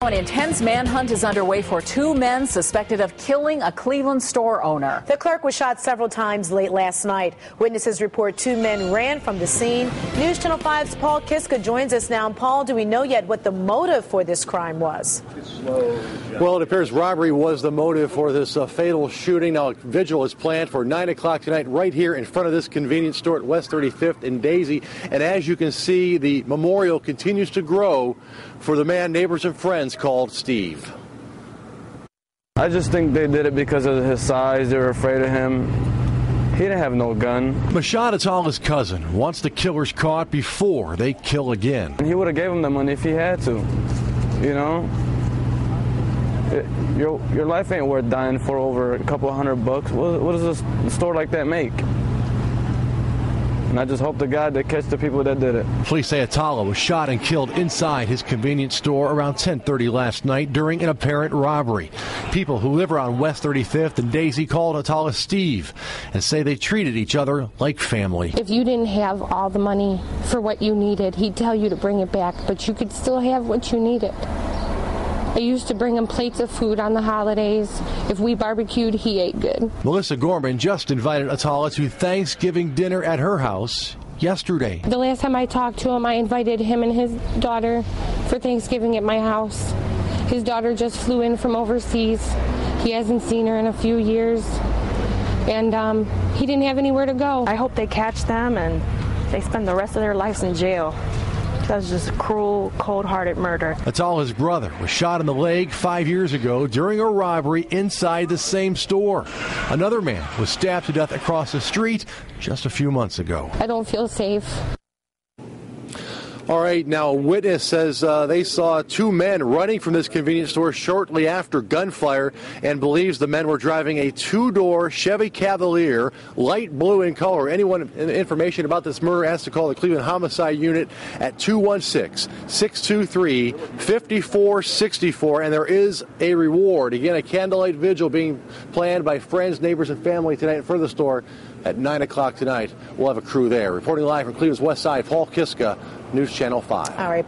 An intense manhunt is underway for two men suspected of killing a Cleveland store owner. The clerk was shot several times late last night. Witnesses report two men ran from the scene. News Channel 5's Paul Kiska joins us now. Paul, do we know yet what the motive for this crime was? Well, it appears robbery was the motive for this fatal shooting. Now, a vigil is planned for 9 o'clock tonight right here in front of this convenience store at West 35th and Daisy. And as you can see, the memorial continues to grow for the man neighbors and friends called Steve. I just think they did it because of his size. They were afraid of him. He didn't have no gun. Mashad Atallah's cousin wants the killers caught before they kill again. He would have gave him the money if he had to, you know? Your life ain't worth dying for over a couple $100. What does a store like that make? And I just hope to God they catch the people that did it. Police say Atallah was shot and killed inside his convenience store around 10:30 last night during an apparent robbery. People who live around West 35th and Daisy called Atallah Steve and say they treated each other like family. If you didn't have all the money for what you needed, he'd tell you to bring it back, but you could still have what you needed. I used to bring him plates of food on the holidays. If we barbecued, he ate good. Melissa Gorman just invited Atallah to Thanksgiving dinner at her house yesterday. The last time I talked to him, I invited him and his daughter for Thanksgiving at my house. His daughter just flew in from overseas. He hasn't seen her in a few years, and he didn't have anywhere to go. I hope they catch them and they spend the rest of their lives in jail. That's just cruel, cold-hearted murder. Atallah's brother was shot in the leg 5 years ago during a robbery inside the same store. Another man was stabbed to death across the street just a few months ago. I don't feel safe. All right, now a witness says they saw two men running from this convenience store shortly after gunfire and believes the men were driving a two-door Chevy Cavalier, light blue in color. Anyone information about this murder has to call the Cleveland Homicide Unit at 216-623-5464, and there is a reward. Again, a candlelight vigil being planned by friends, neighbors, and family tonight in front of the store at 9 o'clock tonight. We'll have a crew there. Reporting live from Cleveland's West Side, Paul Kiska, News Channel 5. All right.